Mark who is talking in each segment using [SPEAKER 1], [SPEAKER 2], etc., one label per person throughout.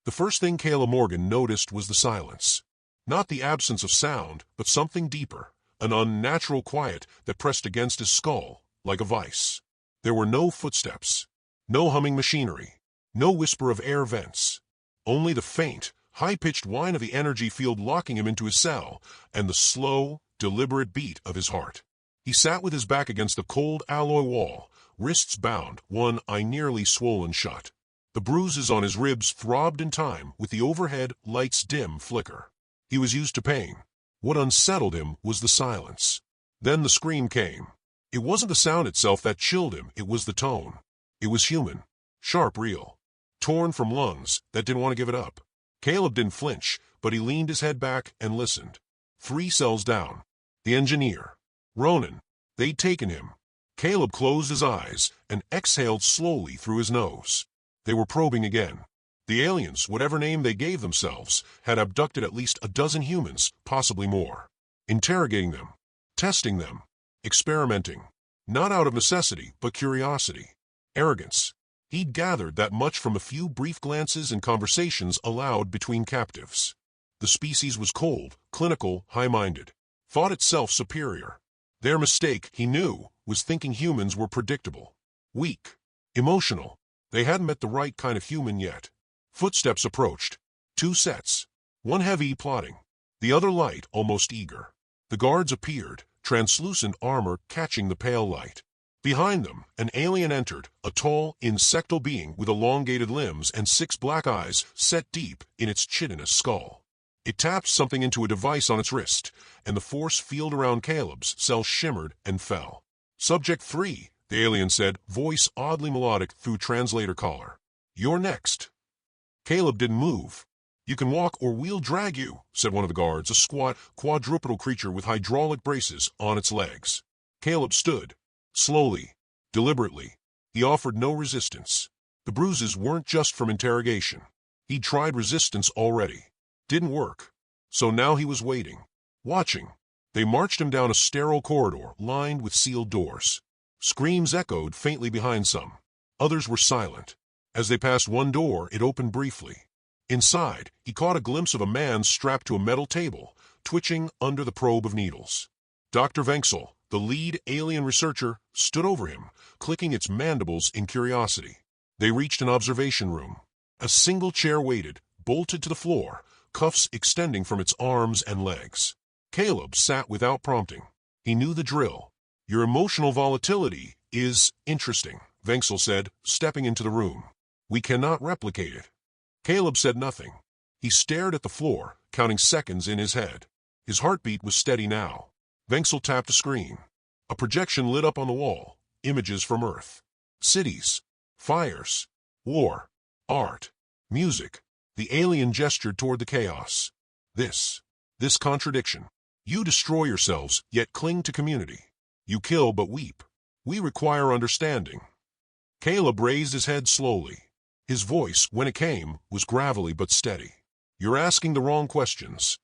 [SPEAKER 1] The first thing Caleb Morgan noticed was the silence. Not the absence of sound, but something deeper, an unnatural quiet that pressed against his skull, like a vice. There were no footsteps, no humming machinery, no whisper of air vents. Only the faint, high-pitched whine of the energy field locking him into his cell, and the slow, deliberate beat of his heart. He sat with his back against the cold alloy wall, wrists bound, one eye nearly swollen shut. The bruises on his ribs throbbed in time with the overhead light's dim flicker. He was used to pain. What unsettled him was the silence. Then the scream came. It wasn't the sound itself that chilled him, it was the tone. It was human, sharp, real, torn from lungs that didn't want to give it up. Caleb didn't flinch, but he leaned his head back and listened. 3 cells down. The engineer. Ronan. They'd taken him. Caleb closed his eyes and exhaled slowly through his nose. They were probing again. The aliens, whatever name they gave themselves, had abducted at least a dozen humans, possibly more. Interrogating them. Testing them. Experimenting. Not out of necessity, but curiosity. Arrogance. He'd gathered that much from a few brief glances and conversations allowed between captives. The species was cold, clinical, high-minded. Thought itself superior. Their mistake, he knew, was thinking humans were predictable. Weak. Emotional. They hadn't met the right kind of human yet. Footsteps approached. 2 sets. One heavy, plodding. The other light, almost eager. The guards appeared, translucent armor catching the pale light. Behind them, an alien entered, a tall, insectal being with elongated limbs and 6 black eyes set deep in its chitinous skull. It tapped something into a device on its wrist, and the force field around Caleb's cell shimmered and fell. Subject 3, the alien said, voice oddly melodic through translator collar. You're next. Caleb didn't move. You can walk or we'll drag you, said one of the guards, a squat, quadrupedal creature with hydraulic braces on its legs. Caleb stood. Slowly, deliberately. He offered no resistance. The bruises weren't just from interrogation. He'd tried resistance already. Didn't work. So now he was waiting. Watching. They marched him down a sterile corridor lined with sealed doors. Screams echoed faintly behind some. Others were silent. As they passed one door, it opened briefly. Inside, he caught a glimpse of a man strapped to a metal table, twitching under the probe of needles. Dr. Venxel, the lead alien researcher, stood over him, clicking its mandibles in curiosity. They reached an observation room. A single chair waited, bolted to the floor, cuffs extending from its arms and legs. Caleb sat without prompting. He knew the drill. Your emotional volatility is interesting, Venxel said, stepping into the room. We cannot replicate it. Caleb said nothing. He stared at the floor, counting seconds in his head. His heartbeat was steady now. Venxel tapped a screen. A projection lit up on the wall. Images from Earth. Cities. Fires. War. Art. Music. The alien gestured toward the chaos. This contradiction. You destroy yourselves, yet cling to community. You kill but weep. We require understanding. Caleb raised his head slowly. His voice, when it came, was gravelly but steady. You're asking the wrong questions.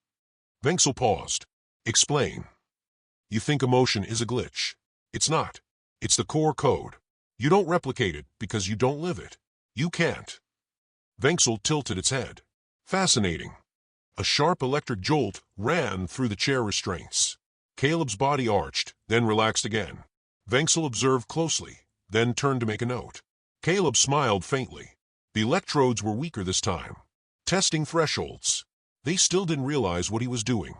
[SPEAKER 1] Venxel paused. Explain. You think emotion is a glitch. It's not. It's the core code. You don't replicate it because you don't live it. You can't. Venxel tilted its head. Fascinating. A sharp electric jolt ran through the chair restraints. Caleb's body arched, then relaxed again. Venxel observed closely, then turned to make a note. Caleb smiled faintly. The electrodes were weaker this time. Testing thresholds. They still didn't realize what he was doing.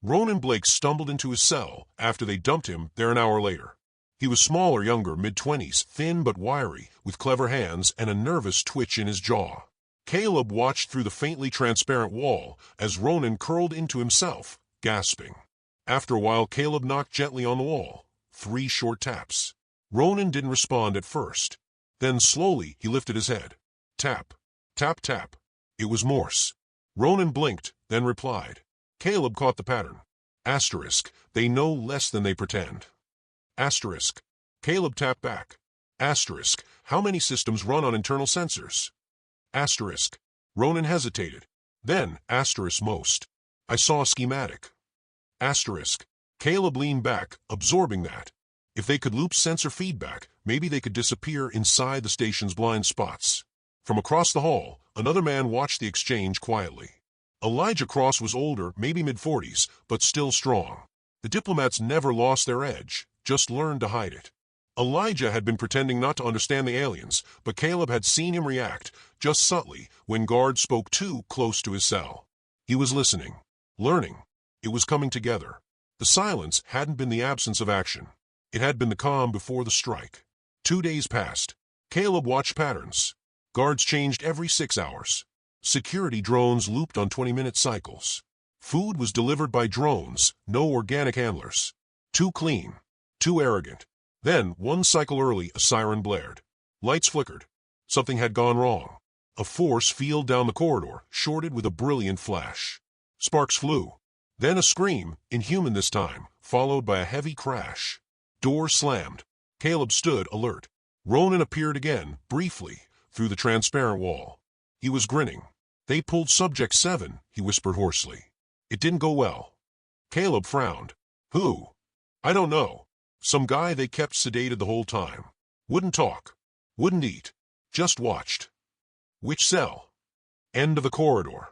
[SPEAKER 1] Ronan Blake stumbled into his cell after they dumped him there an hour later. He was smaller, younger, mid-20s, thin but wiry, with clever hands and a nervous twitch in his jaw. Caleb watched through the faintly transparent wall as Ronan curled into himself, gasping. After a while, Caleb knocked gently on the wall. 3 short taps. Ronan didn't respond at first. Then slowly he lifted his head. Tap. Tap tap. It was Morse. Ronan blinked, then replied. Caleb caught the pattern. Asterisk. They know less than they pretend. Asterisk. Caleb tapped back. Asterisk. How many systems run on internal sensors? Asterisk. Ronan hesitated. Then, asterisk most. I saw a schematic. Asterisk. Caleb leaned back, absorbing that. If they could loop sensor feedback, maybe they could disappear inside the station's blind spots. From across the hall, Another man watched the exchange quietly. Elijah Cross was older, maybe mid-40s, but still strong. The diplomats never lost their edge, just learned to hide it. Elijah had been pretending not to understand the aliens, but Caleb had seen him react, just subtly, when guards spoke too close to his cell. He was listening, learning. It was coming together. The silence hadn't been the absence of action. It had been the calm before the strike. 2 days passed. Caleb watched patterns. Guards changed every 6 hours. Security drones looped on 20-minute cycles. Food was delivered by drones, no organic handlers. Too clean. Too arrogant. Then, one cycle early, a siren blared. Lights flickered. Something had gone wrong. A force field down the corridor, shorted with a brilliant flash. Sparks flew. Then a scream, inhuman this time, followed by a heavy crash. Doors slammed. Caleb stood alert. Ronan appeared again, briefly, through the transparent wall. He was grinning. "They pulled Subject 7, he whispered hoarsely. "It didn't go well." Caleb frowned. "Who?" "I don't know. Some guy they kept sedated the whole time. Wouldn't talk. Wouldn't eat. Just watched." "Which cell?" "End of the corridor."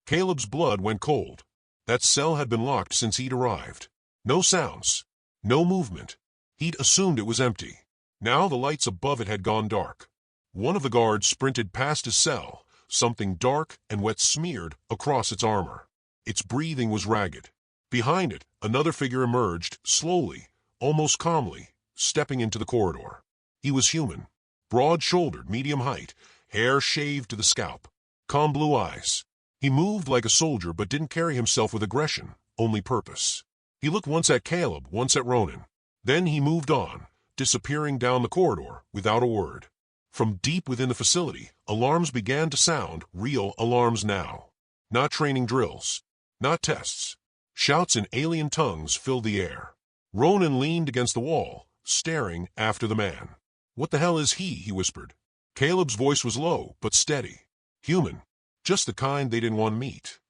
[SPEAKER 1] Caleb's blood went cold. That cell had been locked since he'd arrived. No sounds. No movement. He'd assumed it was empty. Now the lights above it had gone dark. One of the guards sprinted past his cell, something dark and wet smeared across its armor. Its breathing was ragged. Behind it, another figure emerged, slowly, almost calmly, stepping into the corridor. He was human. Broad-shouldered, medium height, hair shaved to the scalp. Calm blue eyes. He moved like a soldier but didn't carry himself with aggression, only purpose. He looked once at Caleb, once at Ronan. Then he moved on, disappearing down the corridor without a word. From deep within the facility, alarms began to sound, real alarms now. Not training drills. Not tests. Shouts in alien tongues filled the air. Ronan leaned against the wall, staring after the man. "What the hell is he?" he whispered. Caleb's voice was low, but steady. Human. Just the kind they didn't want to meet.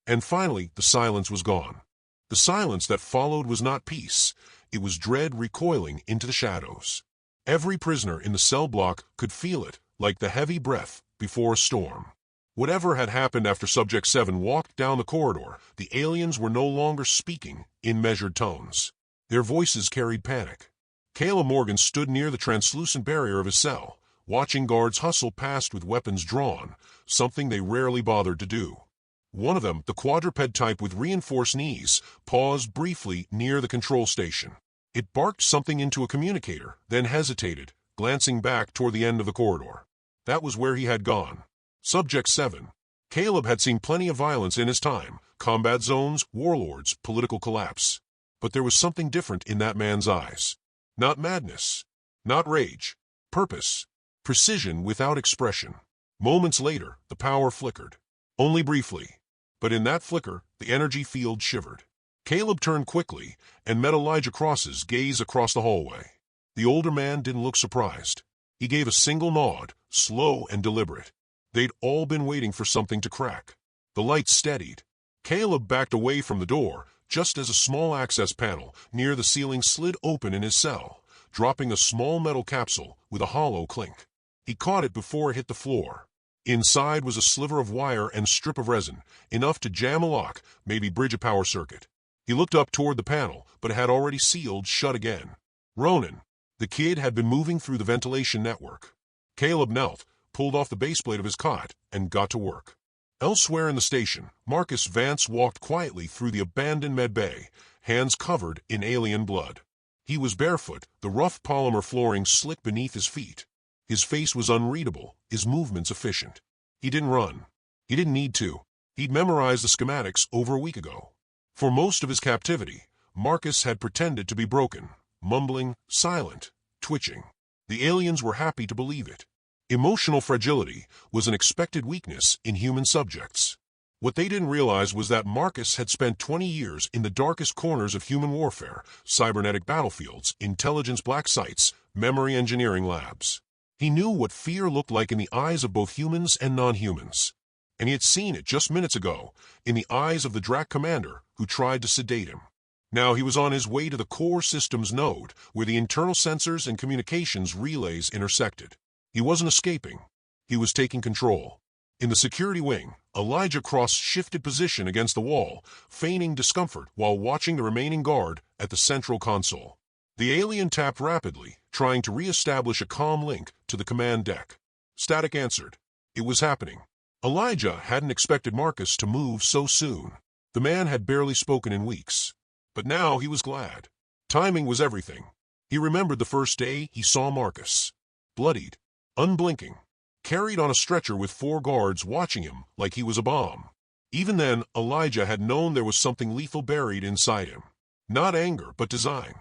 [SPEAKER 1] And finally, the silence was gone. The silence that followed was not peace. It was dread recoiling into the shadows. Every prisoner in the cell block could feel it, like the heavy breath before a storm. Whatever had happened after Subject 7 walked down the corridor, the aliens were no longer speaking in measured tones. Their voices carried panic. Caleb Morgan stood near the translucent barrier of his cell, watching guards hustle past with weapons drawn, something they rarely bothered to do. One of them, the quadruped type with reinforced knees, paused briefly near the control station. It barked something into a communicator, then hesitated, glancing back toward the end of the corridor. That was where he had gone. Subject 7. Caleb had seen plenty of violence in his time, combat zones, warlords, political collapse. But there was something different in that man's eyes. Not madness. Not rage. Purpose. Precision without expression. Moments later, the power flickered. Only briefly. But in that flicker, the energy field shivered. Caleb turned quickly and met Elijah Cross's gaze across the hallway. The older man didn't look surprised. He gave a single nod, slow and deliberate. They'd all been waiting for something to crack. The lights steadied. Caleb backed away from the door just as a small access panel near the ceiling slid open in his cell, dropping a small metal capsule with a hollow clink. He caught it before it hit the floor. Inside was a sliver of wire and strip of resin, enough to jam a lock, maybe bridge a power circuit. He looked up toward the panel, but it had already sealed shut again. Ronan. The kid had been moving through the ventilation network. Caleb knelt, pulled off the baseplate of his cot, and got to work. Elsewhere in the station, Marcus Vance walked quietly through the abandoned med bay, hands covered in alien blood. He was barefoot, the rough polymer flooring slick beneath his feet. His face was unreadable, his movements efficient. He didn't run. He didn't need to. He'd memorized the schematics over a week ago. For most of his captivity, Marcus had pretended to be broken, mumbling, silent, twitching. The aliens were happy to believe it. Emotional fragility was an expected weakness in human subjects. What they didn't realize was that Marcus had spent 20 years in the darkest corners of human warfare, cybernetic battlefields, intelligence black sites, memory engineering labs. He knew what fear looked like in the eyes of both humans and non-humans. And he had seen it just minutes ago, in the eyes of the Drac commander who tried to sedate him. Now he was on his way to the core systems node, where the internal sensors and communications relays intersected. He wasn't escaping. He was taking control. In the security wing, Elijah shifted position against the wall, feigning discomfort while watching the remaining guard at the central console. The alien tapped rapidly, trying to re-establish a comm link to the command deck. Static answered. It was happening. Elijah hadn't expected Marcus to move so soon. The man had barely spoken in weeks. But now he was glad. Timing was everything. He remembered the first day he saw Marcus. Bloodied, unblinking, carried on a stretcher with 4 guards watching him like he was a bomb. Even then, Elijah had known there was something lethal buried inside him. Not anger, but design.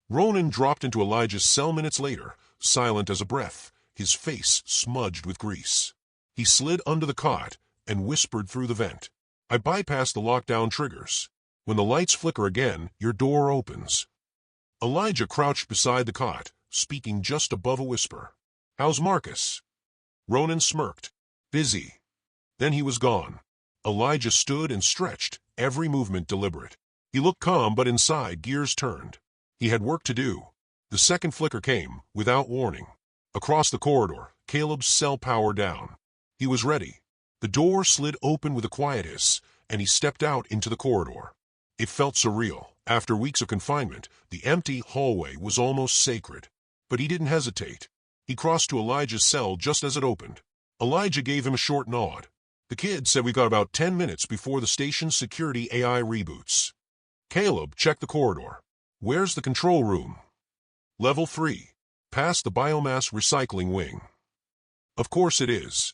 [SPEAKER 1] Ronan dropped into Elijah's cell minutes later, silent as a breath, his face smudged with grease. He slid under the cot and whispered through the vent. I bypassed the lockdown triggers. When the lights flicker again, your door opens. Elijah crouched beside the cot, speaking just above a whisper. How's Marcus? Ronan smirked. Busy. Then he was gone. Elijah stood and stretched, every movement deliberate. He looked calm, but inside, gears turned. He had work to do. The second flicker came, without warning. Across the corridor, Caleb's cell power down. He was ready. The door slid open with a quiet hiss, and he stepped out into the corridor. It felt surreal. After weeks of confinement, the empty hallway was almost sacred. But he didn't hesitate. He crossed to Elijah's cell just as it opened. Elijah gave him a short nod. The kid said we got about 10 minutes before the station's security AI reboots. Caleb checked the corridor. Where's the control room? Level 3. Past the biomass recycling wing. Of course it is.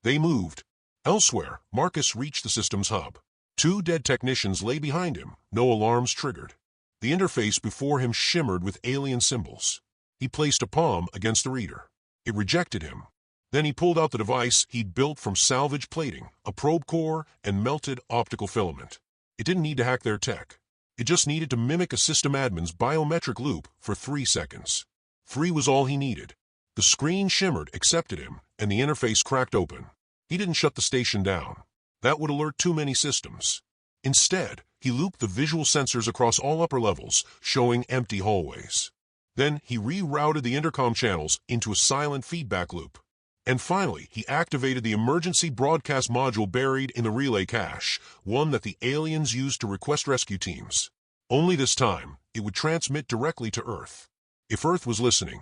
[SPEAKER 1] They moved. Elsewhere, Marcus reached the system's hub. 2 dead technicians lay behind him, no alarms triggered. The interface before him shimmered with alien symbols. He placed a palm against the reader. It rejected him. Then he pulled out the device he'd built from salvage plating, a probe core, and melted optical filament. It didn't need to hack their tech. It just needed to mimic a system admin's biometric loop for 3 seconds. 3 was all he needed. The screen shimmered, accepted him, and the interface cracked open. He didn't shut the station down. That would alert too many systems. Instead, he looped the visual sensors across all upper levels, showing empty hallways. Then he rerouted the intercom channels into a silent feedback loop. And finally, he activated the emergency broadcast module buried in the relay cache, one that the aliens used to request rescue teams. Only this time, it would transmit directly to Earth. If Earth was listening.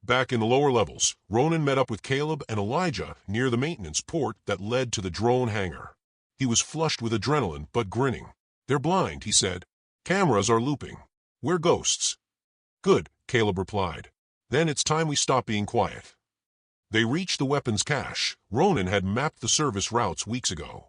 [SPEAKER 1] Back in the lower levels, Ronan met up with Caleb and Elijah near the maintenance port that led to the drone hangar. He was flushed with adrenaline, but grinning. They're blind, he said. Cameras are looping. We're ghosts. Good, Caleb replied. Then it's time we stop being quiet. They reached the weapons cache. Ronan had mapped the service routes weeks ago.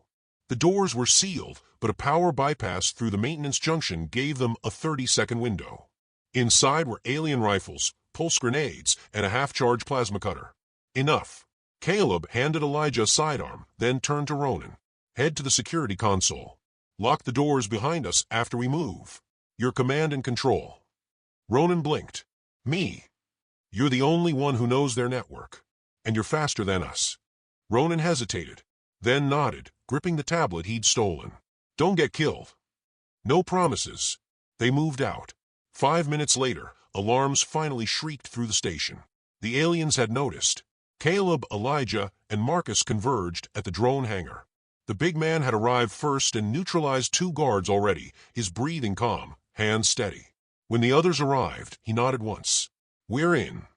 [SPEAKER 1] The doors were sealed, but a power bypass through the maintenance junction gave them a 30-second window. Inside were alien rifles, pulse grenades, and a half-charged plasma cutter. Enough. Caleb handed Elijah a sidearm, then turned to Ronan. Head to the security console. Lock the doors behind us after we move. Your command and control. Ronan blinked. Me. You're the only one who knows their network. And you're faster than us. Ronan hesitated, then nodded, gripping the tablet he'd stolen. Don't get killed. No promises. They moved out. 5 minutes later, alarms finally shrieked through the station. The aliens had noticed. Caleb, Elijah, and Marcus converged at the drone hangar. The big man had arrived first and neutralized 2 guards already, his breathing calm, hands steady. When the others arrived, he nodded once. We're in.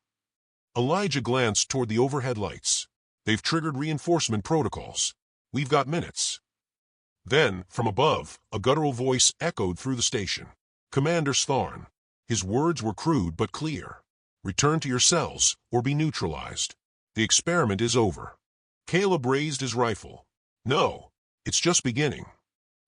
[SPEAKER 1] Elijah glanced toward the overhead lights. They've triggered reinforcement protocols. We've got minutes. Then, from above, a guttural voice echoed through the station. Commander Stharn. His words were crude but clear. Return to your cells, or be neutralized. The experiment is over. Caleb raised his rifle. No, it's just beginning.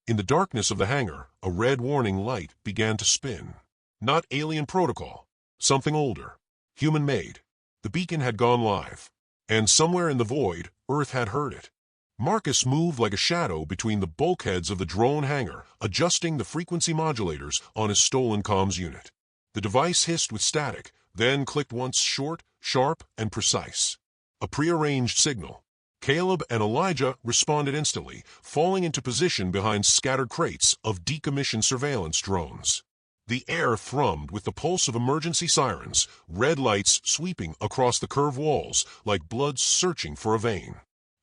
[SPEAKER 1] In the darkness of the hangar, a red warning light began to spin. Not alien protocol. Something older. Human-made. The beacon had gone live. And somewhere in the void, Earth had heard it. Marcus moved like a shadow between the bulkheads of the drone hangar, adjusting the frequency modulators on his stolen comms unit. The device hissed with static, then clicked once, short, sharp, and precise. A prearranged signal. Caleb and Elijah responded instantly, falling into position behind scattered crates of decommissioned surveillance drones. The air thrummed with the pulse of emergency sirens, red lights sweeping across the curved walls like blood searching for a vein.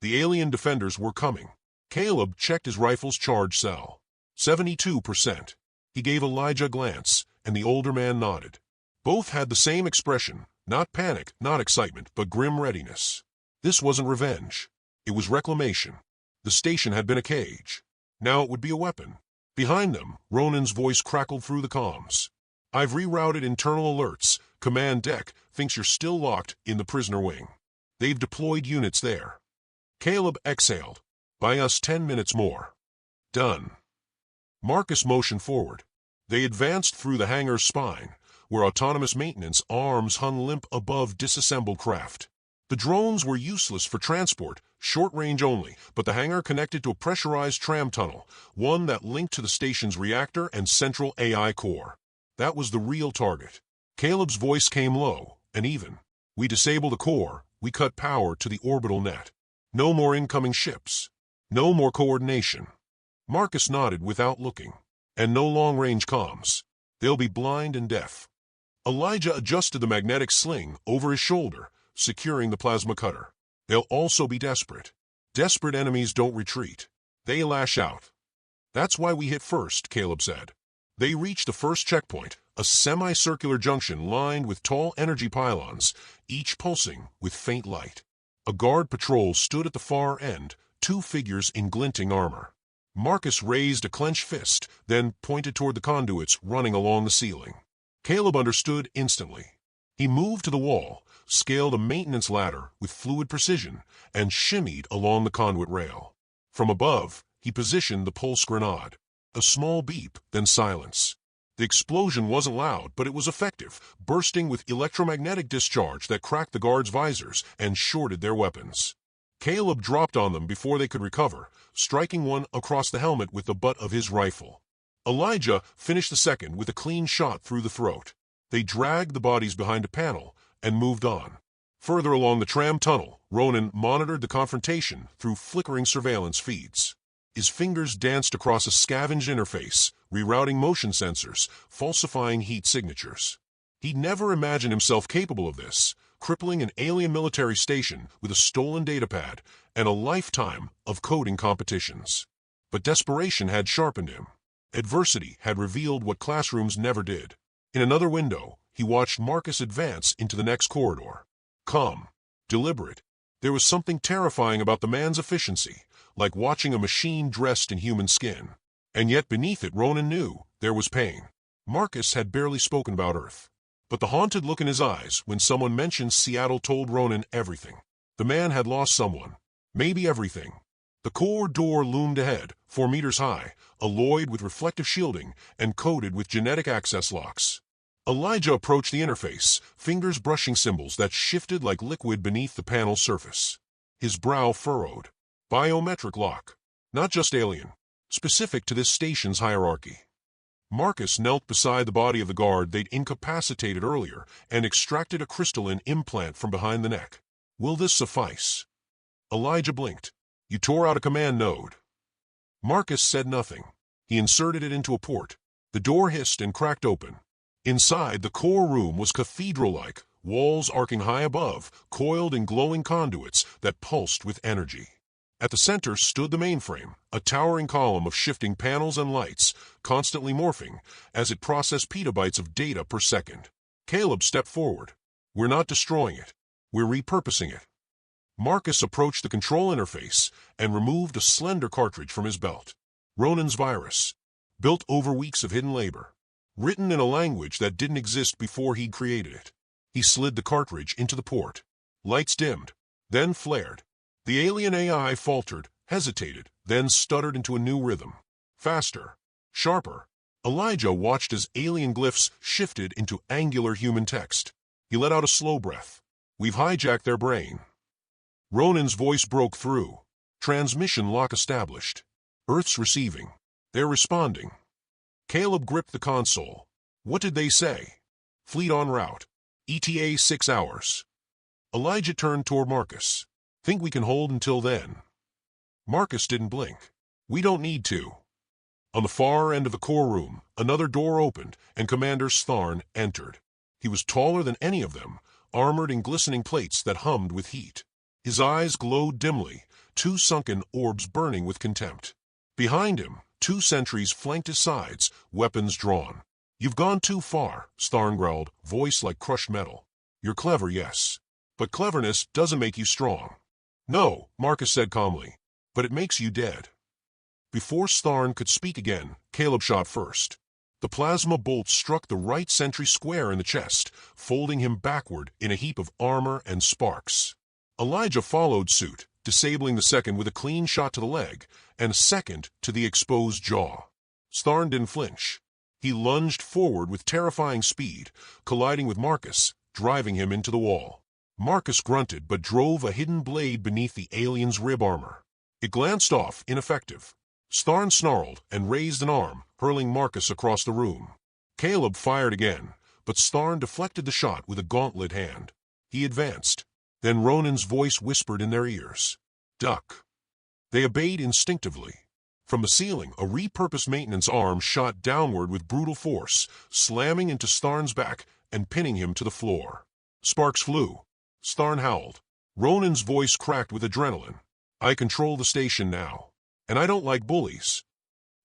[SPEAKER 1] The alien defenders were coming. Caleb checked his rifle's charge cell. 72%. He gave Elijah a glance, and the older man nodded. Both had the same expression, not panic, not excitement, but grim readiness. This wasn't revenge. It was reclamation. The station had been a cage. Now it would be a weapon. Behind them, Ronan's voice crackled through the comms. I've rerouted internal alerts. Command deck thinks you're still locked in the prisoner wing. They've deployed units there. Caleb exhaled. Buy us 10 minutes more. Done. Marcus motioned forward. They advanced through the hangar's spine, where autonomous maintenance arms hung limp above disassembled craft. The drones were useless for transport, short range only, but the hangar connected to a pressurized tram tunnel, one that linked to the station's reactor and central AI core. That was the real target. Caleb's voice came low and even. We disable the core, we cut power to the orbital net. No more incoming ships. No more coordination. Marcus nodded without looking. And no long-range comms. They'll be blind and deaf. Elijah adjusted the magnetic sling over his shoulder, securing the plasma cutter. They'll also be desperate. Desperate enemies don't retreat. They lash out. That's why we hit first, Caleb said. They reached the first checkpoint, a semicircular junction lined with tall energy pylons, each pulsing with faint light. A guard patrol stood at the far end, two figures in glinting armor. Marcus raised a clenched fist, then pointed toward the conduits running along the ceiling. Caleb understood instantly. He moved to the wall, scaled a maintenance ladder with fluid precision, and shimmied along the conduit rail. From above, he positioned the pulse grenade. A small beep, then silence. The explosion wasn't loud, but it was effective, bursting with electromagnetic discharge that cracked the guards' visors and shorted their weapons. Caleb dropped on them before they could recover, striking one across the helmet with the butt of his rifle. Elijah finished the second with a clean shot through the throat. They dragged the bodies behind a panel and moved on. Further along the tram tunnel, Ronan monitored the confrontation through flickering surveillance feeds. His fingers danced across a scavenged interface, rerouting motion sensors, falsifying heat signatures. He'd never imagined himself capable of this, crippling an alien military station with a stolen datapad and a lifetime of coding competitions. But desperation had sharpened him. Adversity had revealed what classrooms never did. In another window, he watched Marcus advance into the next corridor. Calm, deliberate. There was something terrifying about the man's efficiency, like watching a machine dressed in human skin. And yet beneath it, Ronan knew there was pain. Marcus had barely spoken about Earth. But the haunted look in his eyes when someone mentioned Seattle told Ronan everything. The man had lost someone. Maybe everything. The core door loomed ahead, 4 meters high, alloyed with reflective shielding and coated with genetic access locks. Elijah approached the interface, fingers brushing symbols that shifted like liquid beneath the panel's surface. His brow furrowed. Biometric lock. Not just alien. Specific to this station's hierarchy. Marcus knelt beside the body of the guard they'd incapacitated earlier and extracted a crystalline implant from behind the neck. Will this suffice? Elijah blinked. You tore out a command node. Marcus said nothing. He inserted it into a port. The door hissed and cracked open. Inside, the core room was cathedral-like, walls arcing high above, coiled in glowing conduits that pulsed with energy. At the center stood the mainframe, a towering column of shifting panels and lights, constantly morphing as it processed petabytes of data per second. Caleb stepped forward. We're not destroying it. We're repurposing it. Marcus approached the control interface and removed a slender cartridge from his belt. Ronan's virus, built over weeks of hidden labor, written in a language that didn't exist before he'd created it. He slid the cartridge into the port. Lights dimmed, then flared. The alien AI faltered, hesitated, then stuttered into a new rhythm. Faster, sharper. Elijah watched as alien glyphs shifted into angular human text. He let out a slow breath. We've hijacked their brain. Ronan's voice broke through. Transmission lock established. Earth's receiving. They're responding. Caleb gripped the console. What did they say? Fleet en route. ETA 6 hours. Elijah turned toward Marcus. Think we can hold until then? Marcus didn't blink. We don't need to. On the far end of the core room, another door opened, and Commander Stharn entered. He was taller than any of them, armored in glistening plates that hummed with heat. His eyes glowed dimly, two sunken orbs burning with contempt. Behind him, two sentries flanked his sides, weapons drawn. "You've gone too far," Starn growled, voice like crushed metal. "You're clever, yes. But cleverness doesn't make you strong." "No," Marcus said calmly, "but it makes you dead." Before Starn could speak again, Caleb shot first. The plasma bolt struck the right sentry square in the chest, folding him backward in a heap of armor and sparks. Elijah followed suit, disabling the second with a clean shot to the leg, and a second to the exposed jaw. Starn didn't flinch. He lunged forward with terrifying speed, colliding with Marcus, driving him into the wall. Marcus grunted but drove a hidden blade beneath the alien's rib armor. It glanced off, ineffective. Starn snarled and raised an arm, hurling Marcus across the room. Caleb fired again, but Starn deflected the shot with a gauntlet hand. He advanced. Then Ronan's voice whispered in their ears, "Duck." They obeyed instinctively. From the ceiling, a repurposed maintenance arm shot downward with brutal force, slamming into Starn's back and pinning him to the floor. Sparks flew. Starn howled. Ronan's voice cracked with adrenaline. "I control the station now. And I don't like bullies."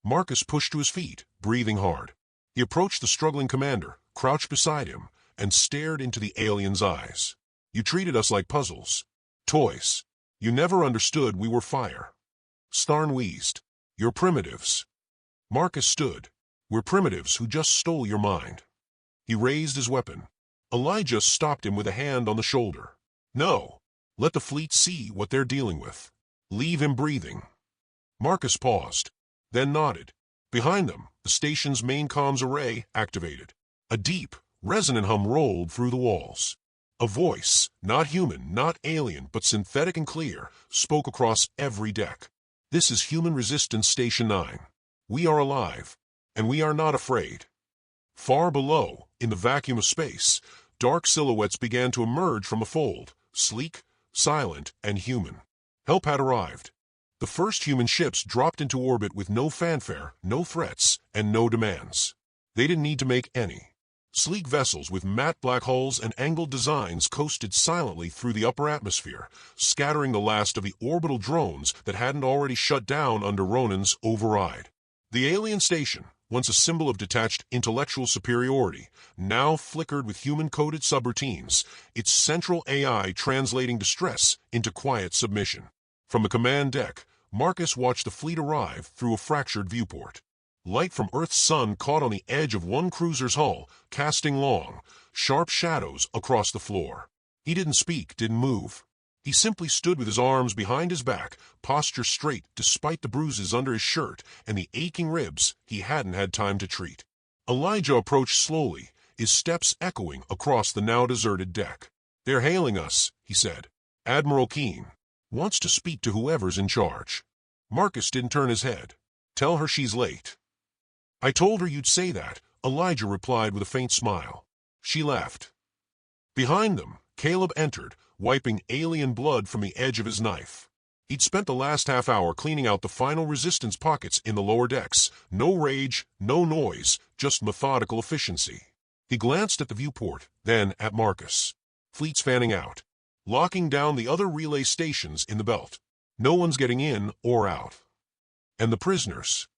[SPEAKER 1] Marcus pushed to his feet, breathing hard. He approached the struggling commander, crouched beside him, and stared into the alien's eyes. "You treated us like puzzles. Toys. You never understood we were fire." Starn wheezed. "You're primitives." Marcus stood. "We're primitives who just stole your mind." He raised his weapon. Elijah stopped him with a hand on the shoulder. "No. Let the fleet see what they're dealing with. Leave him breathing." Marcus paused, then nodded. Behind them, the station's main comms array activated. A deep, resonant hum rolled through the walls. A voice, not human, not alien, but synthetic and clear, spoke across every deck. "This is Human Resistance Station 9. We are alive, and we are not afraid." Far below, in the vacuum of space, dark silhouettes began to emerge from a fold, sleek, silent, and human. Help had arrived. The first human ships dropped into orbit with no fanfare, no threats, and no demands. They didn't need to make any. Sleek vessels with matte black hulls and angled designs coasted silently through the upper atmosphere, scattering the last of the orbital drones that hadn't already shut down under Ronan's override. The alien station, once a symbol of detached intellectual superiority, now flickered with human-coded subroutines, its central AI translating distress into quiet submission. From the command deck, Marcus watched the fleet arrive through a fractured viewport. Light from Earth's sun caught on the edge of one cruiser's hull, casting long, sharp shadows across the floor. He didn't speak, didn't move. He simply stood with his arms behind his back, posture straight despite the bruises under his shirt and the aching ribs he hadn't had time to treat. Elijah approached slowly, his steps echoing across the now deserted deck. "They're hailing us," he said. "Admiral Keene wants to speak to whoever's in charge." Marcus didn't turn his head. "Tell her she's late." "I told her you'd say that," Elijah replied with a faint smile. She laughed. Behind them, Caleb entered, wiping alien blood from the edge of his knife. He'd spent the last half hour cleaning out the final resistance pockets in the lower decks. No rage, no noise, just methodical efficiency. He glanced at the viewport, then at Marcus. Fleets fanning out, locking down the other relay stations in the belt. No one's getting in or out. "And the prisoners?"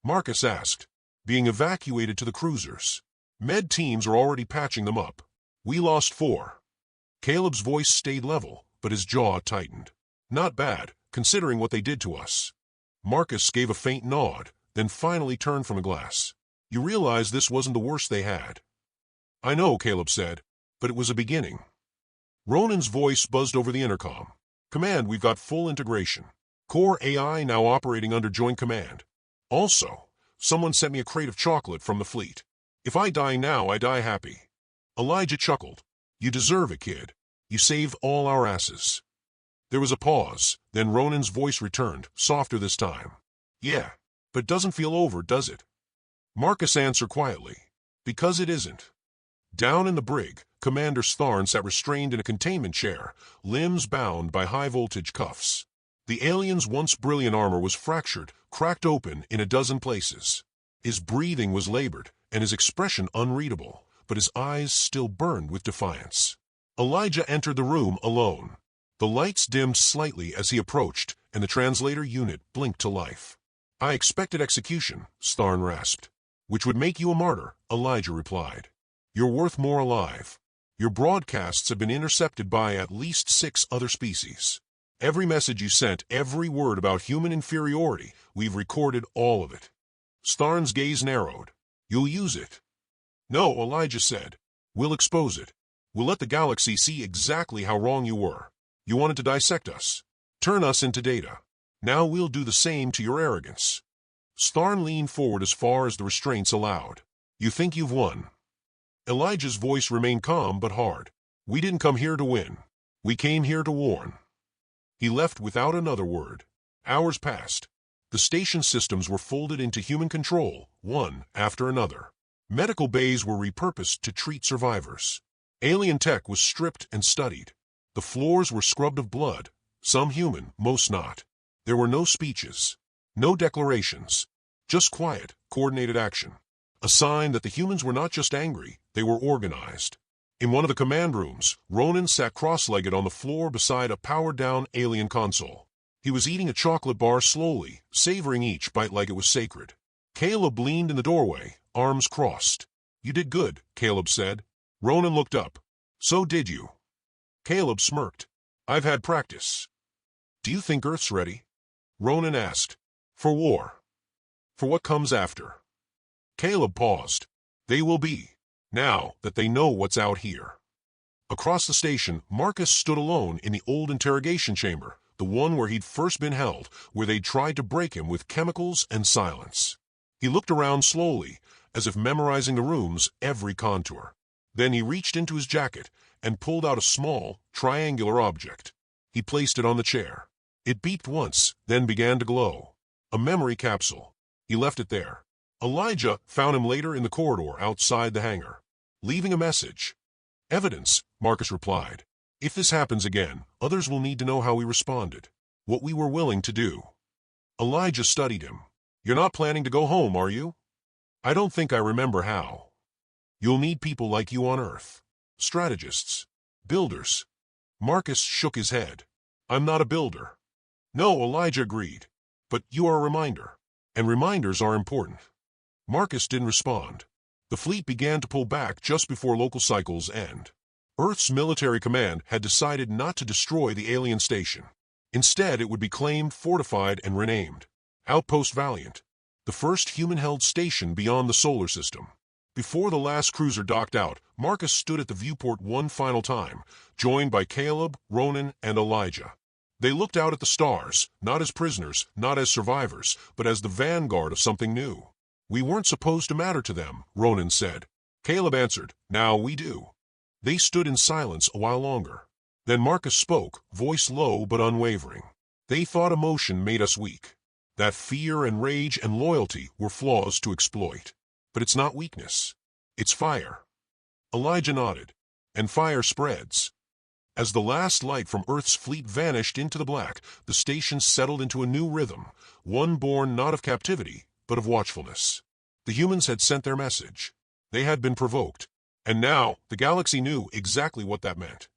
[SPEAKER 1] Marcus asked. "Being evacuated to the cruisers. Med teams are already patching them up. We lost 4. Caleb's voice stayed level, but his jaw tightened. "Not bad, considering what they did to us." Marcus gave a faint nod, then finally turned from the glass. "You realize this wasn't the worst they had." "I know," Caleb said, "but it was a beginning." Ronan's voice buzzed over the intercom. "Command, we've got full integration. Core AI now operating under joint command. Also, someone sent me a crate of chocolate from the fleet. If I die now, I die happy." Elijah chuckled. "You deserve it, kid. You saved all our asses." There was a pause, then Ronan's voice returned, softer this time. "Yeah, but doesn't feel over, does it?" Marcus answered quietly. "Because it isn't." Down in the brig, Commander Starn sat restrained in a containment chair, limbs bound by high-voltage cuffs. The alien's once brilliant armor was fractured, cracked open in a dozen places. His breathing was labored, and his expression unreadable, but his eyes still burned with defiance. Elijah entered the room alone. The lights dimmed slightly as he approached, and the translator unit blinked to life. "I expected execution," Starn rasped. "Which would make you a martyr," Elijah replied. "You're worth more alive. Your broadcasts have been intercepted by at least 6 other species. Every message you sent, every word about human inferiority, we've recorded all of it." Starn's gaze narrowed. "You'll use it?" "No," Elijah said. "We'll expose it. We'll let the galaxy see exactly how wrong you were. You wanted to dissect us, turn us into data. Now we'll do the same to your arrogance." Starn leaned forward as far as the restraints allowed. "You think you've won?" Elijah's voice remained calm but hard. "We didn't come here to win. We came here to warn." He left without another word. Hours passed. The station systems were folded into human control, one after another. Medical bays were repurposed to treat survivors. Alien tech was stripped and studied. The floors were scrubbed of blood, some human, most not. There were no speeches, no declarations, just quiet, coordinated action. A sign that the humans were not just angry, they were organized. In one of the command rooms, Ronan sat cross-legged on the floor beside a powered-down alien console. He was eating a chocolate bar slowly, savoring each bite like it was sacred. Caleb leaned in the doorway, arms crossed. "You did good," Caleb said. Ronan looked up. "So did you." Caleb smirked. "I've had practice." "Do you think Earth's ready?" Ronan asked. "For war. For what comes after." Caleb paused. "They will be, now that they know what's out here." Across the station, Marcus stood alone in the old interrogation chamber, the one where he'd first been held, where they'd tried to break him with chemicals and silence. He looked around slowly, as if memorizing the room's every contour. Then he reached into his jacket and pulled out a small, triangular object. He placed it on the chair. It beeped once, then began to glow. A memory capsule. He left it there. Elijah found him later in the corridor outside the hangar, leaving a message. "Evidence," Marcus replied. "If this happens again, others will need to know how we responded, what we were willing to do." Elijah studied him. "You're not planning to go home, are you?" "I don't think I remember how." "You'll need people like you on Earth. Strategists. Builders." Marcus shook his head. "I'm not a builder." "No," Elijah agreed. "But you are a reminder. And reminders are important." Marcus didn't respond. The fleet began to pull back just before local cycles end. Earth's military command had decided not to destroy the alien station. Instead, it would be claimed, fortified, and renamed Outpost Valiant, the first human-held station beyond the solar system. Before the last cruiser docked out, Marcus stood at the viewport one final time, joined by Caleb, Ronan, and Elijah. They looked out at the stars, not as prisoners, not as survivors, but as the vanguard of something new. "We weren't supposed to matter to them," Ronan said. Caleb answered, "Now we do." They stood in silence a while longer. Then Marcus spoke, voice low but unwavering. "They thought emotion made us weak, that fear and rage and loyalty were flaws to exploit. But it's not weakness. It's fire." Elijah nodded. "And fire spreads." As the last light from Earth's fleet vanished into the black, the station settled into a new rhythm, one born not of captivity, but of watchfulness. The humans had sent their message. They had been provoked. And now the galaxy knew exactly what that meant.